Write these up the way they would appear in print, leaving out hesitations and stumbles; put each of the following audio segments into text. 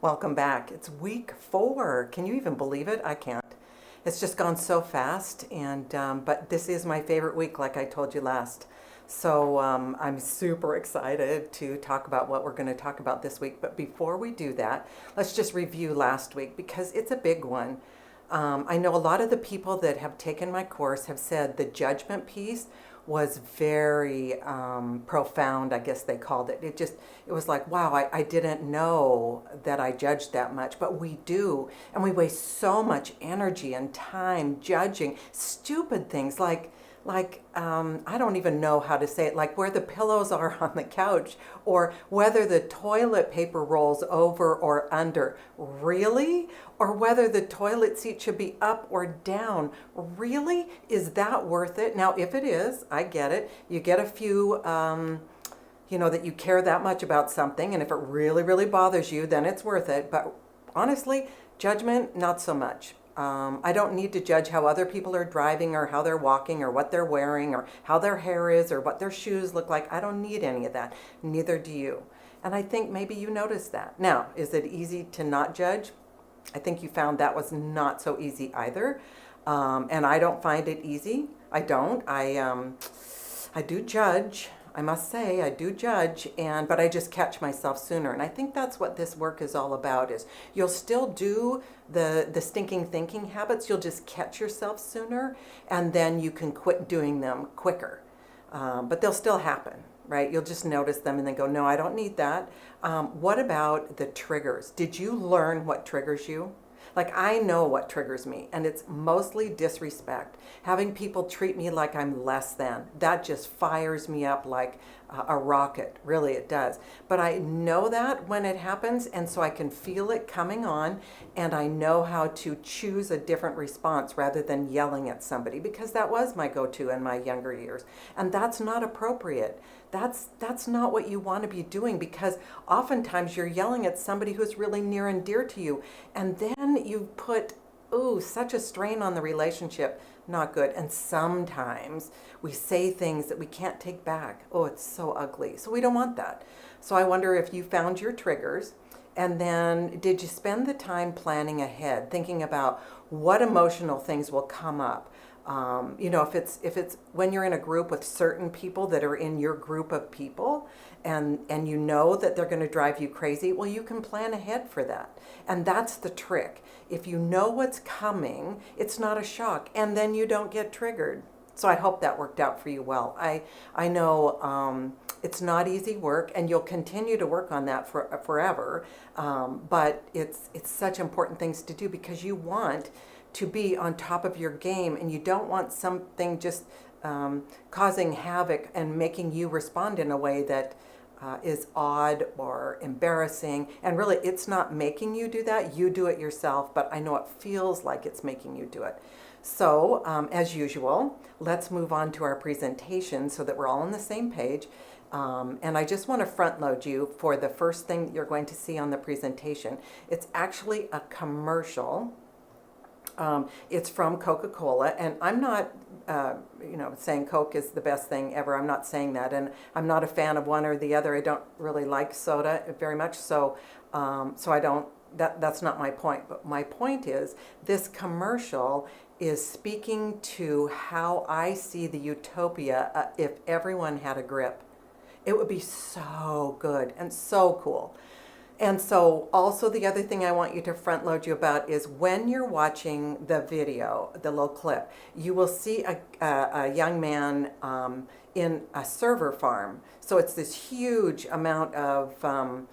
Welcome back. It's week 4. Can you even believe it? I can't. It's just gone so fast, and but this is my favorite week, like I told you last. So I'm super excited to talk about what we're going to talk about this week. But before we do that, let's just review last week because it's a big one. I know a lot of the people that have taken my course have said the judgment piece was very profound, I guess they called it. It was like, wow, I didn't know that I judged that much, but we do. And we waste so much energy and time judging stupid things like I don't even know how to say it, like where the pillows are on the couch or whether the toilet paper rolls over or under. Really? Or whether the toilet seat should be up or down. Really? Is that worth it? Now, if it is, I get it. You get a few, that you care that much about something, and if it really, really bothers you, then it's worth it. But honestly, judgment, not so much. I don't need to judge how other people are driving or how they're walking or what they're wearing or how their hair is or what their shoes look like. I don't need any of that. Neither do you. And I think maybe you noticed that. Now, is it easy to not judge? I think you found that was not so easy either. And I don't find it easy. I don't. I do judge. I must say I do judge, but I just catch myself sooner. And I think that's what this work is all about, is you'll still do the stinking thinking habits. You'll just catch yourself sooner, and then you can quit doing them quicker. But they'll still happen, right? You'll just notice them and then go, no, I don't need that. What about the triggers? Did you learn what triggers you? Like, I know what triggers me, and it's mostly disrespect. Having people treat me like I'm less than, that just fires me up like a rocket. Really, it does. But I know that when it happens, and so I can feel it coming on, and I know how to choose a different response rather than yelling at somebody, because that was my go-to in my younger years. And that's not appropriate. That's not what you want to be doing, because oftentimes you're yelling at somebody who's really near and dear to you, and then you put such a strain on the relationship. Not good. And sometimes we say things that we can't take back. Oh, it's so ugly. So we don't want that. So I wonder if you found your triggers, and then did you spend the time planning ahead, thinking about what emotional things will come up? If it's when you're in a group with certain people that are in your group of people, and you know that they're going to drive you crazy, well, you can plan ahead for that. And that's the trick. If you know what's coming, it's not a shock, and then you don't get triggered. So I hope that worked out for you well. I know it's not easy work, and you'll continue to work on that forever. But it's such important things to do, because you want to be on top of your game, and you don't want something just causing havoc and making you respond in a way that is odd or embarrassing. And really, it's not making you do that. You do it yourself, but I know it feels like it's making you do it. So as usual, let's move on to our presentation so that we're all on the same page. And I just want to front load you for the first thing that you're going to see on the presentation. It's actually a commercial. It's from Coca-Cola, and I'm not, saying Coke is the best thing ever. I'm not saying that, and I'm not a fan of one or the other. I don't really like soda very much, so I don't. That's not my point. But my point is, this commercial is speaking to how I see the utopia if everyone had a grip. It would be so good and so cool. And so also the other thing I want you to front load you about is when you're watching the video, the little clip, you will see a young man in a server farm. So it's this huge amount of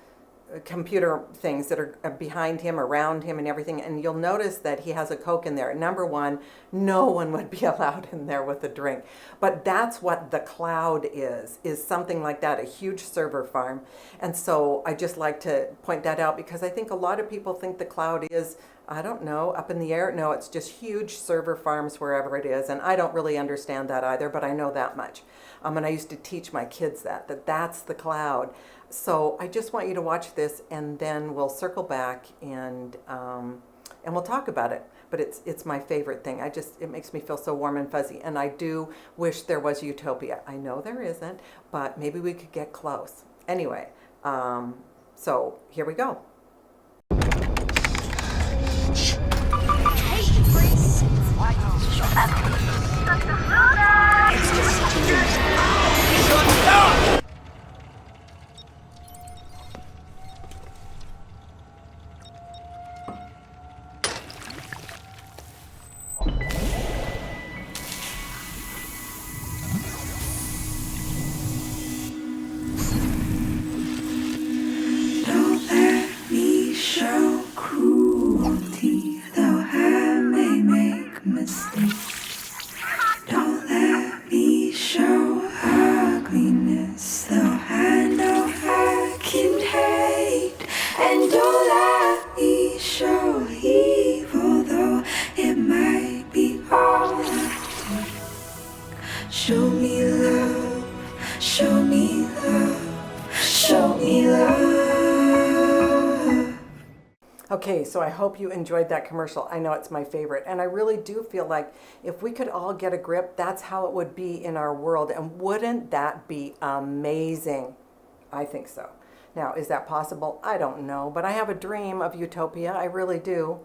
computer things that are behind him, around him, and everything. And you'll notice that he has a Coke in there. Number one, no one would be allowed in there with a drink. But that's what the cloud is something like that, a huge server farm. And so I just like to point that out, because I think a lot of people think the cloud is, I don't know, up in the air. No, it's just huge server farms wherever it is. And I don't really understand that either, but I know that much. And I used to teach my kids that's the cloud. So I just want you to watch this, and then we'll circle back and we'll talk about it. But it's my favorite thing. It makes me feel so warm and fuzzy. And I do wish there was utopia. I know there isn't, but maybe we could get close. Anyway, so here we go. Show me love, show me love, show me love. Okay, so I hope you enjoyed that commercial. I know it's my favorite. And I really do feel like if we could all get a grip, that's how it would be in our world. And wouldn't that be amazing? I think so. Now, is that possible? I don't know, but I have a dream of utopia. I really do.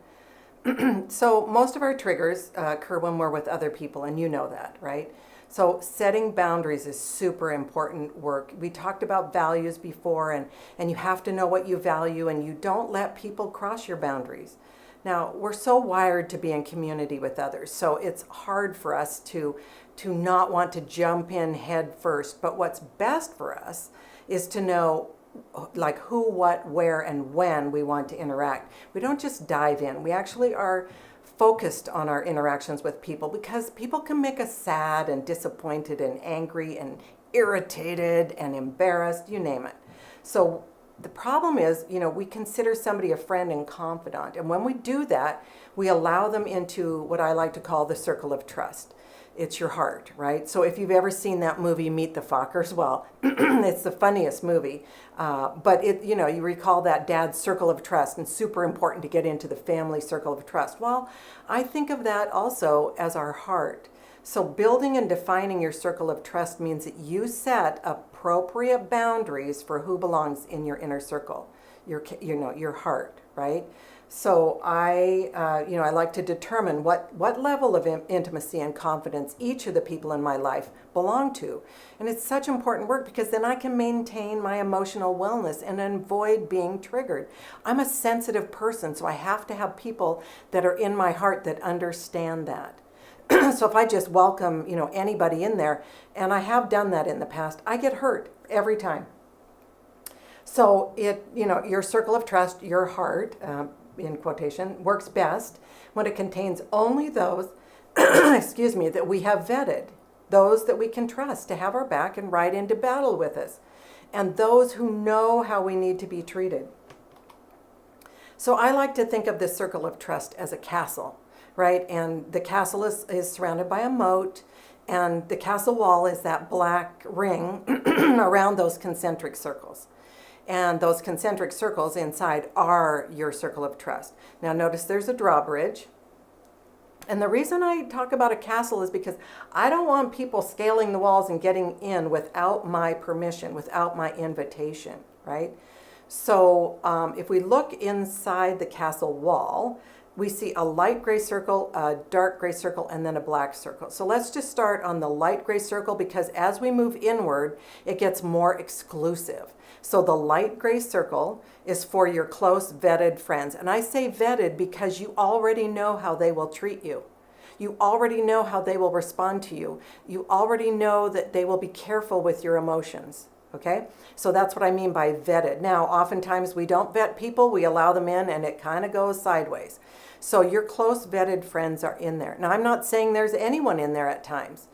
So most of our triggers occur when we're with other people, and you know that, right? So setting boundaries is super important work. We talked about values before, and you have to know what you value, and you don't let people cross your boundaries. Now, we're so wired to be in community with others, so it's hard for us to not want to jump in head first. But what's best for us is to know like who, what, where, and when we want to interact. We don't just dive in. We actually are focused on our interactions with people, because people can make us sad and disappointed and angry and irritated and embarrassed, you name it. So the problem is, we consider somebody a friend and confidant. And when we do that, we allow them into what I like to call the circle of trust. It's your heart, right? So if you've ever seen that movie, Meet the Fockers, well, it's the funniest movie. But you recall that dad's circle of trust, and super important to get into the family circle of trust. Well, I think of that also as our heart. So building and defining your circle of trust means that you set appropriate boundaries for who belongs in your inner circle, your heart, right? So I like to determine what level of intimacy and confidence each of the people in my life belong to. And it's such important work, because then I can maintain my emotional wellness and avoid being triggered. I'm a sensitive person, so I have to have people that are in my heart that understand that. So if I just welcome, anybody in there, and I have done that in the past, I get hurt every time. So your circle of trust, your heart, in quotation, works best when it contains only those, excuse me, that we have vetted, those that we can trust to have our back and ride into battle with us, and those who know how we need to be treated. So I like to think of this circle of trust as a castle, right? And the castle is surrounded by a moat, and the castle wall is that black ring around those concentric circles. And those concentric circles inside are your circle of trust. Now notice there's a drawbridge. And the reason I talk about a castle is because I don't want people scaling the walls and getting in without my permission, without my invitation, right? So if we look inside the castle wall, we see a light gray circle, a dark gray circle, and then a black circle. So let's just start on the light gray circle, because as we move inward, it gets more exclusive. So the light gray circle is for your close vetted friends. And I say vetted because you already know how they will treat you. You already know how they will respond to you. You already know that they will be careful with your emotions. Okay? So that's what I mean by vetted. Now, oftentimes we don't vet people, we allow them in, and it kind of goes sideways. So your close vetted friends are in there. Now, I'm not saying there's anyone in there at times,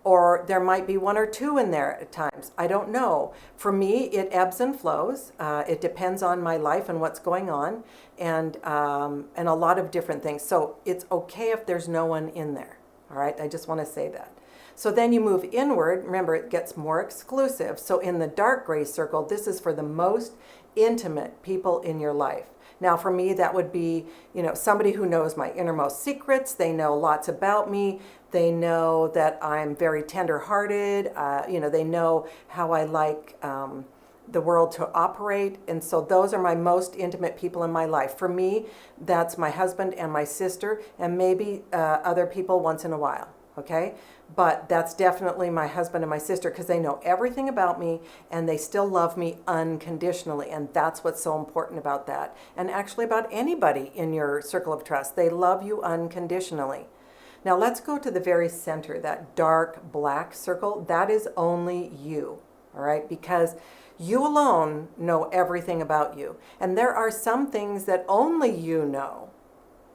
or there might be one or two in there at times. I don't know. For me, it ebbs and flows. It depends on my life and what's going on, and a lot of different things. So it's okay if there's no one in there. All right, I just want to say that. So then you move inward. Remember, it gets more exclusive. So in the dark gray circle, this is for the most intimate people in your life. Now, for me, that would be, somebody who knows my innermost secrets. They know lots about me. They know that I'm very tender-hearted. They know how I like the world to operate. And so those are my most intimate people in my life. For me, that's my husband and my sister, and maybe other people once in a while. Okay? But that's definitely my husband and my sister, because they know everything about me and they still love me unconditionally. And that's what's so important about that. And actually about anybody in your circle of trust. They love you unconditionally. Now let's go to the very center, that dark black circle. That is only you, all right? Because you alone know everything about you. And there are some things that only you know,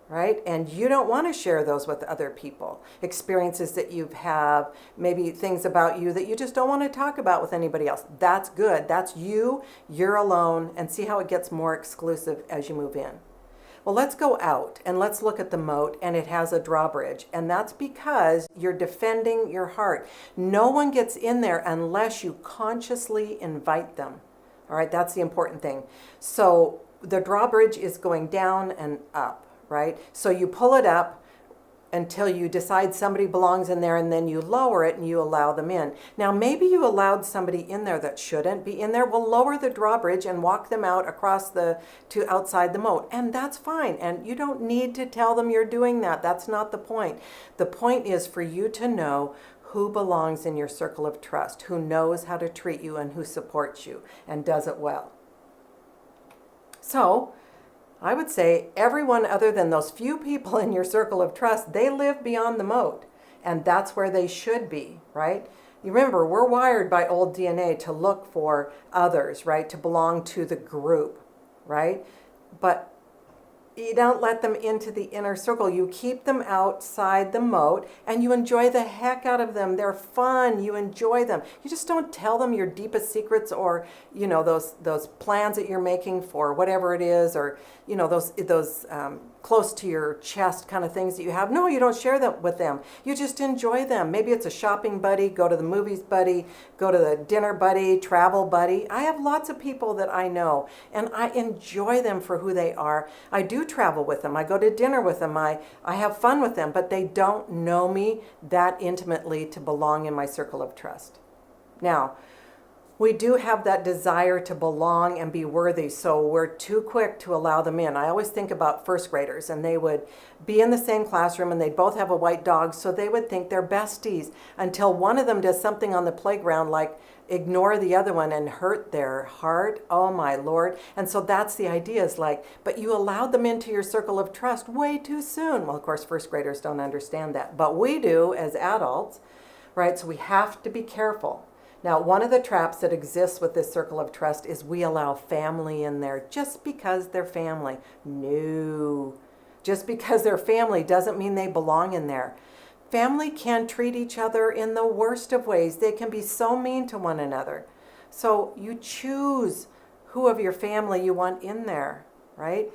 right? And you don't want to share those with other people. Experiences that you have, maybe things about you that you just don't want to talk about with anybody else. That's good. That's you. You're alone. And see how it gets more exclusive as you move in. Well, let's go out and let's look at the moat, and it has a drawbridge. And that's because you're defending your heart. No one gets in there unless you consciously invite them. All right, that's the important thing. So the drawbridge is going down and up, right? So you pull it up until you decide somebody belongs in there, and then you lower it and you allow them in. Now, maybe you allowed somebody in there that shouldn't be in there. Well, lower the drawbridge and walk them out across to outside the moat, and that's fine. And you don't need to tell them you're doing that. That's not the point. The point is for you to know who belongs in your circle of trust, who knows how to treat you and who supports you and does it well. So, I would say everyone other than those few people in your circle of trust, they live beyond the moat. And that's where they should be, right? You remember, we're wired by old DNA to look for others, right? To belong to the group, right? But you don't let them into the inner circle. You keep them outside the moat and you enjoy the heck out of them. They're fun. You enjoy them. You just don't tell them your deepest secrets or, you know, those plans that you're making for whatever it is, or, you know, those close to your chest kind of things that you have. No, you don't share them with them. You just enjoy them. Maybe it's a shopping buddy, go to the movies buddy, go to the dinner buddy, travel buddy. I have lots of people that I know and I enjoy them for who they are. I do travel with them. I go to dinner with them. I have fun with them, but they don't know me that intimately to belong in my circle of trust. Now, we do have that desire to belong and be worthy, so we're too quick to allow them in. I always think about first graders, and they would be in the same classroom and they'd both have a white dog, so they would think they're besties until one of them does something on the playground like ignore the other one and hurt their heart. Oh my Lord. And so that's the idea, is like, but you allowed them into your circle of trust way too soon. Well, of course, first graders don't understand that, but we do as adults, right? So we have to be careful. Now, one of the traps that exists with this circle of trust is we allow family in there just because they're family. No. Just because they're family doesn't mean they belong in there. Family can treat each other in the worst of ways. They can be so mean to one another. So you choose who of your family you want in there, right?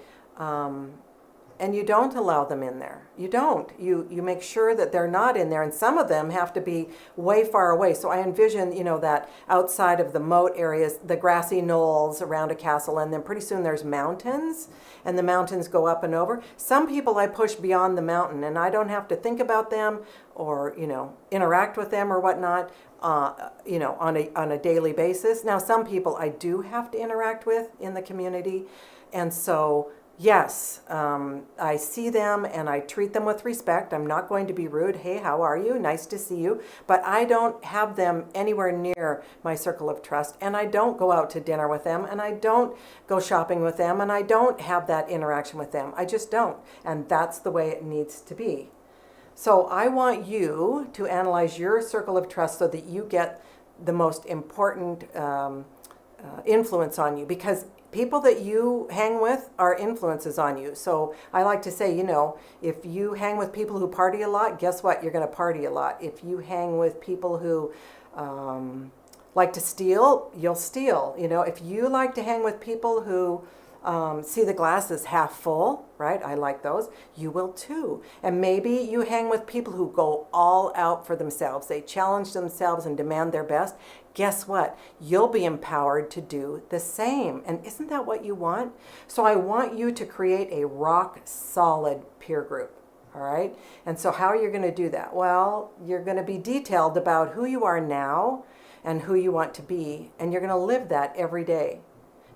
And you don't allow them in there. You don't. You make sure that they're not in there. And some of them have to be way far away. So I envision, you know, that outside of the moat areas, the grassy knolls around a castle, and then pretty soon there's mountains, and the mountains go up and over. Some people I push beyond the mountain, and I don't have to think about them or, you know, interact with them or whatnot, you know, on a daily basis. Now, some people I do have to interact with in the community, and so yes, I see them and I treat them with respect. I'm not going to be rude. Hey, how are you? Nice to see you. But I don't have them anywhere near my circle of trust, and I don't go out to dinner with them, and I don't go shopping with them, and I don't have that interaction with them. I just don't. And that's the way it needs to be. So I want you to analyze your circle of trust so that you get the most important influence on you, because people that you hang with are influences on you. So I like to say, you know, if you hang with people who party a lot, guess what? You're going to party a lot. If you hang with people who like to steal, you'll steal. You know, if you like to hang with people who see the glass as half full, right? I like those. You will too. And maybe you hang with people who go all out for themselves. They challenge themselves and demand their best. Guess what? You'll be empowered to do the same. And isn't that what you want? So I want you to create a rock solid peer group. All right. And so how are you going to do that? Well, you're going to be detailed about who you are now. and who you want to be, and you're going to live that every day.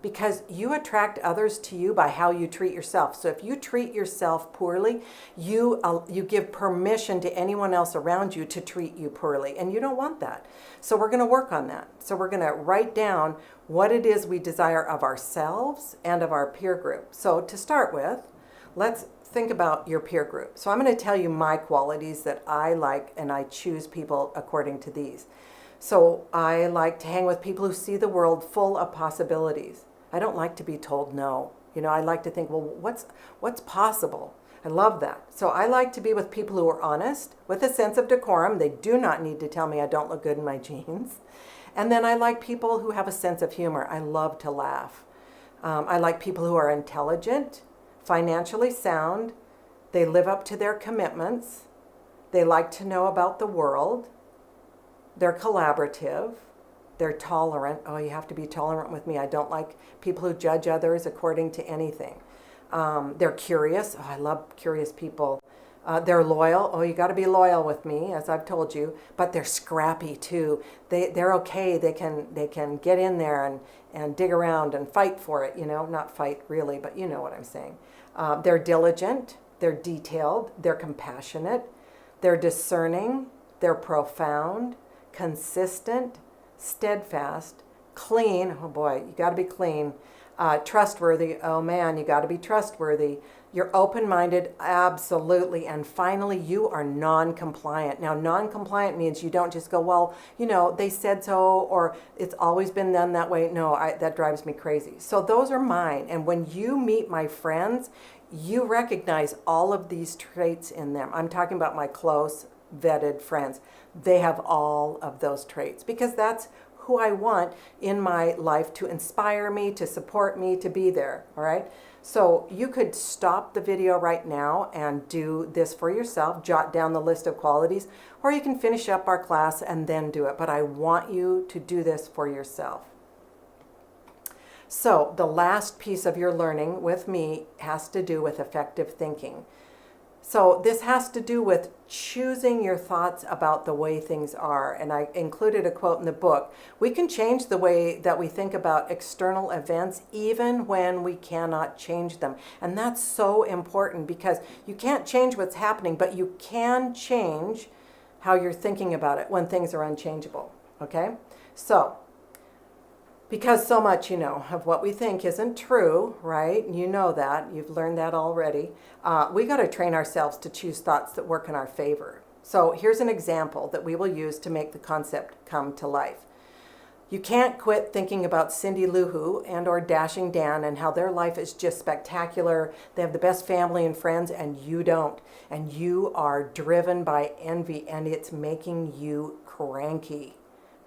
Because you attract others to you by how you treat yourself. So if you treat yourself poorly, you give permission to anyone else around you to treat you poorly, and you don't want that. So we're going to work on that. So we're going to write down what it is we desire of ourselves and of our peer group. So to start with, let's think about your peer group. So I'm going to tell you my qualities that I like, and I choose people according to these. So I like to hang with people who see the world full of possibilities. I don't like to be told no. I like to think, well, what's possible? I love that. So I like to be with people who are honest, with a sense of decorum. They do not need to tell me I don't look good in my jeans. And then I like people who have a sense of humor. I love to laugh. I like people who are intelligent, financially sound. They live up to their commitments. They like to know about the world. They're collaborative. They're tolerant. Oh, you have to be tolerant with me. I don't like people who judge others according to anything. They're curious. Oh, I love curious people. They're loyal. Oh, you got to be loyal with me, as I've told you. But they're scrappy too. They're okay. They can get in there and dig around and fight for it. Not fight really, but you know what I'm saying. They're diligent. They're detailed. They're compassionate. They're discerning. They're profound, consistent, steadfast, clean. Oh boy, you got to be clean. Trustworthy. Oh man, you got to be trustworthy. You're open-minded, absolutely. And finally, you are non-compliant. Now, non-compliant means you don't just go, well, they said so, or it's always been done that way. No, that drives me crazy. So those are mine. And when you meet my friends, you recognize all of these traits in them. I'm talking about my close, vetted friends. They have all of those traits because that's who I want in my life to inspire me, to support me, to be there. All right. So you could stop the video right now and do this for yourself, jot down the list of qualities, or you can finish up our class and then do it. But I want you to do this for yourself. So the last piece of your learning with me has to do with effective thinking. So this has to do with choosing your thoughts about the way things are. And I included a quote in the book. We can change the way that we think about external events even when we cannot change them. And that's so important because you can't change what's happening, but you can change how you're thinking about it when things are unchangeable. Okay? So, because so much, of what we think isn't true, right? You know that. You've learned that already. We got to train ourselves to choose thoughts that work in our favor. So here's an example that we will use to make the concept come to life. You can't quit thinking about Cindy Lou Who and or Dashing Dan and how their life is just spectacular. They have the best family and friends and you don't. And you are driven by envy and it's making you cranky.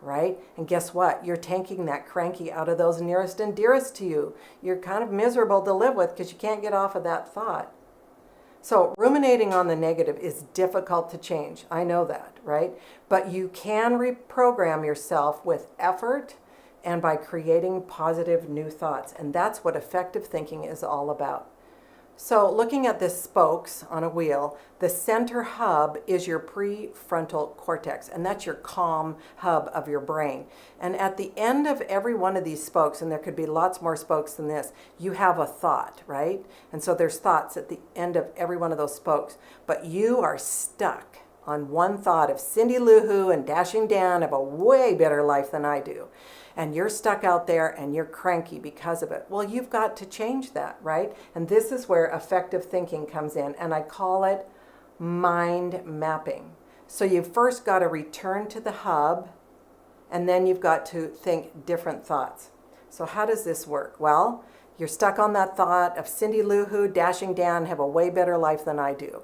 Right? And guess what? You're taking that cranky out of those nearest and dearest to you. You're kind of miserable to live with because you can't get off of that thought. So ruminating on the negative is difficult to change. I know that, right? But you can reprogram yourself with effort and by creating positive new thoughts. And that's what effective thinking is all about. So looking at the spokes on a wheel, the center hub is your prefrontal cortex, and that's your calm hub of your brain. And at the end of every one of these spokes, and there could be lots more spokes than this, you have a thought, right? And so there's thoughts at the end of every one of those spokes, but you are stuck on one thought of Cindy Lou Who and Dashing Dan have a way better life than I do. And you're stuck out there and you're cranky because of it. Well, you've got to change that, right? And this is where effective thinking comes in, and I call it mind mapping. So you've first got to return to the hub, and then you've got to think different thoughts. So how does this work? Well, you're stuck on that thought of Cindy Lou Who, Dashing Dan have a way better life than I do.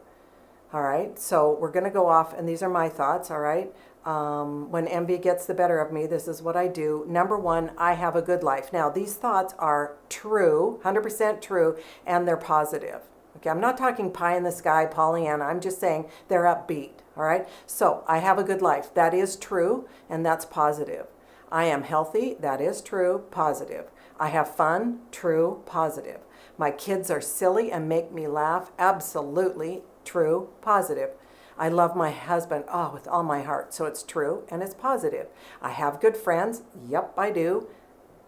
All right, so we're going to go off, and these are my thoughts, all right? When envy gets the better of me, this is what I do. Number one, I have a good life. Now, these thoughts are true, 100% true, and they're positive. Okay, I'm not talking pie in the sky, Pollyanna. I'm just saying they're upbeat, all right? So I have a good life. That is true, and that's positive. I am healthy. That is true, positive. I have fun. True, positive. My kids are silly and make me laugh. Absolutely true, positive. I love my husband, with all my heart. So it's true and it's positive. I have good friends. Yep, I do.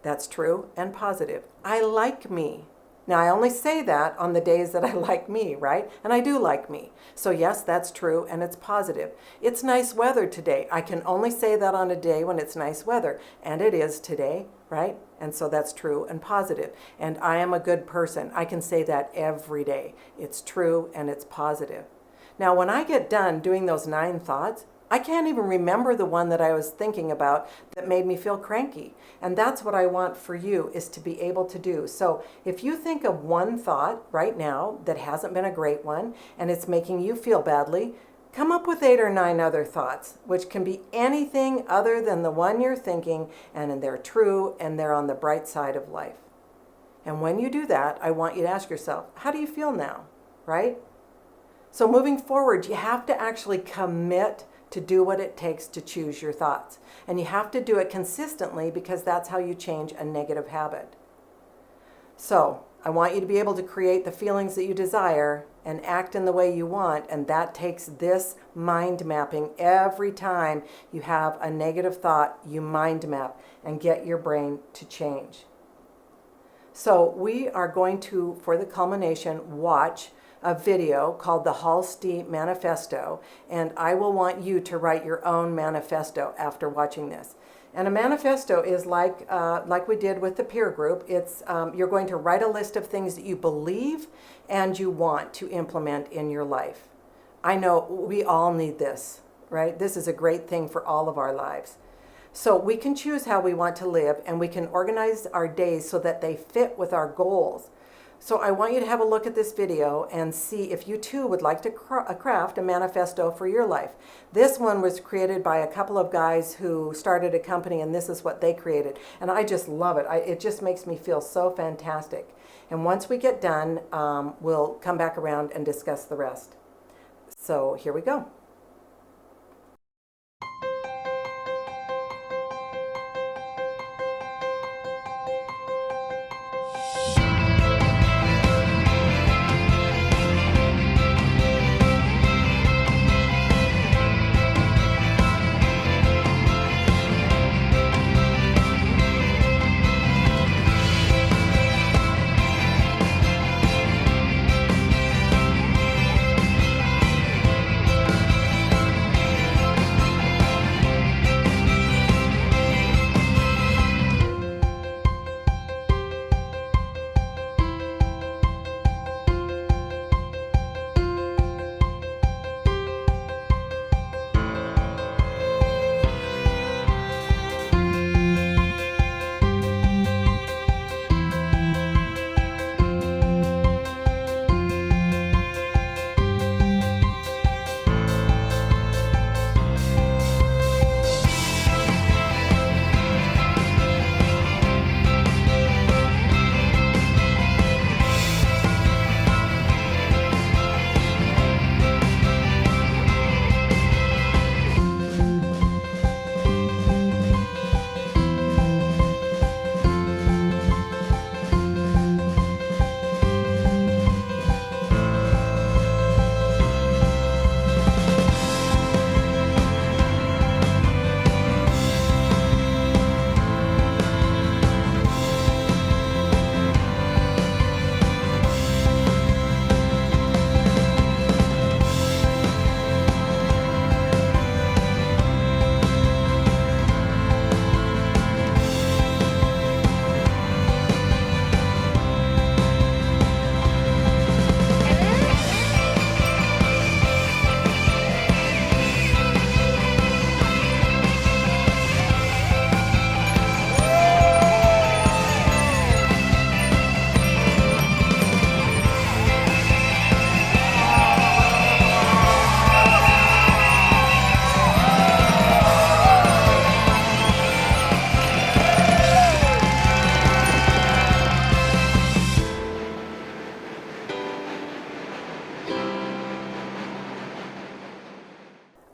That's true and positive. I like me. Now, I only say that on the days that I like me, right? And I do like me. So yes, that's true and it's positive. It's nice weather today. I can only say that on a day when it's nice weather. And it is today, right? And so that's true and positive. And I am a good person. I can say that every day. It's true and it's positive. Now, when I get done doing those 9 thoughts, I can't even remember the one that I was thinking about that made me feel cranky. And that's what I want for you, is to be able to do. So if you think of one thought right now that hasn't been a great one and it's making you feel badly, come up with 8 or 9 other thoughts, which can be anything other than the one you're thinking, and they're true and they're on the bright side of life. And when you do that, I want you to ask yourself, how do you feel now, right? So moving forward, you have to actually commit to do what it takes to choose your thoughts. And you have to do it consistently, because that's how you change a negative habit. So I want you to be able to create the feelings that you desire and act in the way you want. And that takes this mind mapping. Every time you have a negative thought, you mind map and get your brain to change. So we are going to, for the culmination, watch a video called the Holstee Manifesto, and I will want you to write your own manifesto after watching this. And a manifesto is like we did with the peer group. It's you're going to write a list of things that you believe and you want to implement in your life. I know we all need this, right? This is a great thing for all of our lives. So we can choose how we want to live, and we can organize our days so that they fit with our goals. So I want you to have a look at this video and see if you too would like to craft a manifesto for your life. This one was created by a couple of guys who started a company, and this is what they created. And I just love it. It just makes me feel so fantastic. And once we get done, we'll come back around and discuss the rest. So here we go.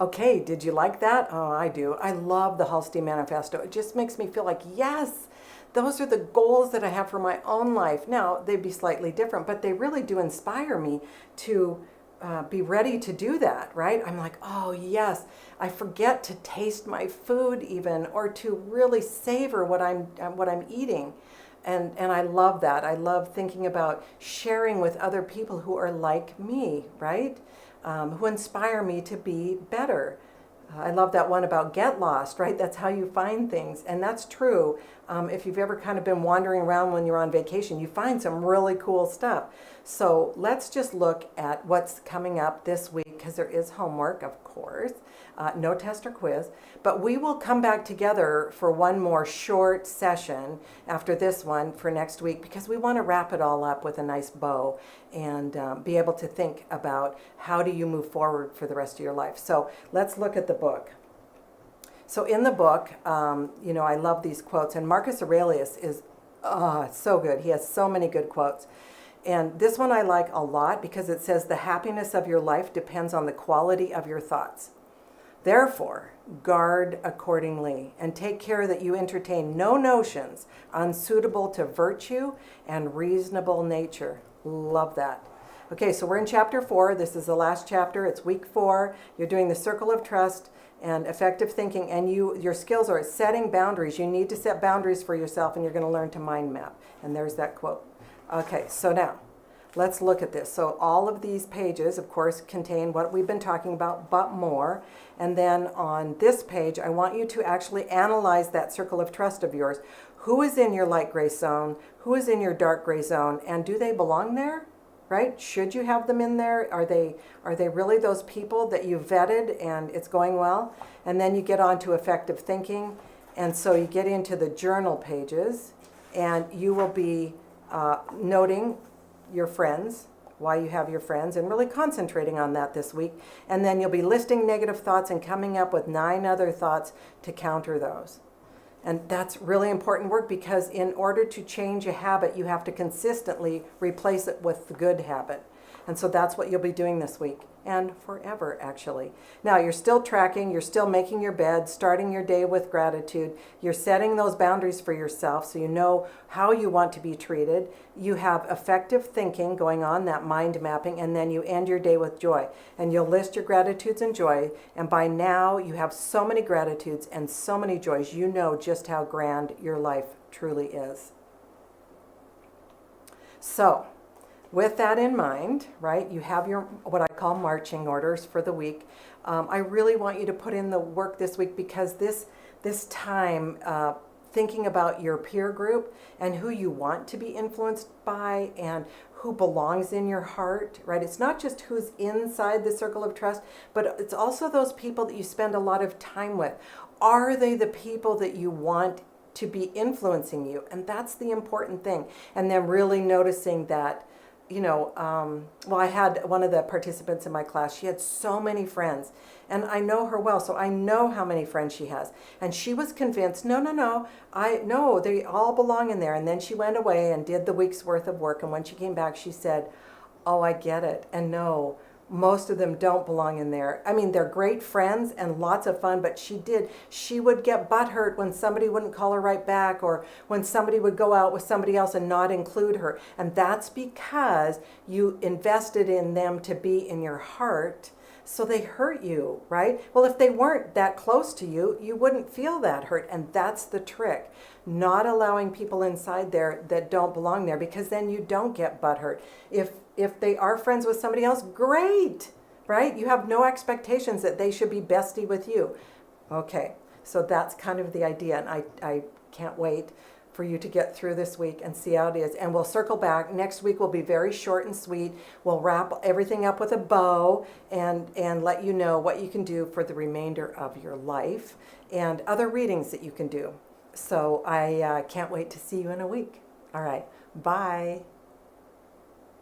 Okay, did you like that? Oh, I do. I love the Holstee Manifesto. It just makes me feel like, yes, those are the goals that I have for my own life. Now, they'd be slightly different, but they really do inspire me to be ready to do that, right? I'm like, oh yes, I forget to taste my food even, or to really savor what I'm eating. And I love that. I love thinking about sharing with other people who are like me, right? Who inspire me to be better. I love that one about get lost, right? That's how you find things. And that's true. If you've ever kind of been wandering around when you're on vacation, you find some really cool stuff. So let's just look at what's coming up this week, because there is homework, of course, no test or quiz. But we will come back together for one more short session after this one for next week, because we want to wrap it all up with a nice bow and be able to think about how do you move forward for the rest of your life. So let's look at the book. So in the book, I love these quotes, and Marcus Aurelius is so good. He has so many good quotes. And this one I like a lot because it says, the happiness of your life depends on the quality of your thoughts. Therefore, guard accordingly and take care that you entertain no notions unsuitable to virtue and reasonable nature. Love that. Okay, so we're in chapter 4. This is the last chapter. It's week 4. You're doing the circle of trust and effective thinking, and your skills are setting boundaries. You need to set boundaries for yourself, and you're going to learn to mind map. And there's that quote. Okay, so now let's look at this. So all of these pages, of course, contain what we've been talking about, but more. And then on this page, I want you to actually analyze that circle of trust of yours. Who is in your light gray zone? Who is in your dark gray zone? And do they belong there? Right? Should you have them in there? Are they really those people that you vetted and it's going well? And then you get on to effective thinking. And so you get into the journal pages, and you will be noting your friends, why you have your friends, and really concentrating on that this week. And then you'll be listing negative thoughts and coming up with 9 other thoughts to counter those. And that's really important work, because in order to change a habit, you have to consistently replace it with the good habit. And so that's what you'll be doing this week, and forever, actually. Now, you're still tracking, you're still making your bed, starting your day with gratitude. You're setting those boundaries for yourself so you know how you want to be treated. You have effective thinking going on, that mind mapping, and then you end your day with joy. And you'll list your gratitudes and joy, and by now you have so many gratitudes and so many joys, you know just how grand your life truly is. So, with that in mind, right, you have your, what I call marching orders for the week. I really want you to put in the work this week, because this time, thinking about your peer group and who you want to be influenced by and who belongs in your heart, right? It's not just who's inside the circle of trust, but it's also those people that you spend a lot of time with. Are they the people that you want to be influencing you? And that's the important thing. And then really noticing that, I had one of the participants in my class. She had so many friends, and I know her well, so I know how many friends she has. And she was convinced, no, they all belong in there. And then she went away and did the week's worth of work. And when she came back, she said, oh, I get it. And no, most of them don't belong in there. I mean, they're great friends and lots of fun, but she would get butthurt when somebody wouldn't call her right back, or when somebody would go out with somebody else and not include her. And that's because you invested in them to be in your heart, so they hurt you, right? Well, if they weren't that close to you, you wouldn't feel that hurt. And that's the trick. Not allowing people inside there that don't belong there, because then you don't get butthurt. If they are friends with somebody else, great, right? You have no expectations that they should be bestie with you. Okay, so that's kind of the idea, and I can't wait for you to get through this week and see how it is. And we'll circle back. Next week will be very short and sweet. We'll wrap everything up with a bow and let you know what you can do for the remainder of your life and other readings that you can do. So I can't wait to see you in a week. All right, bye.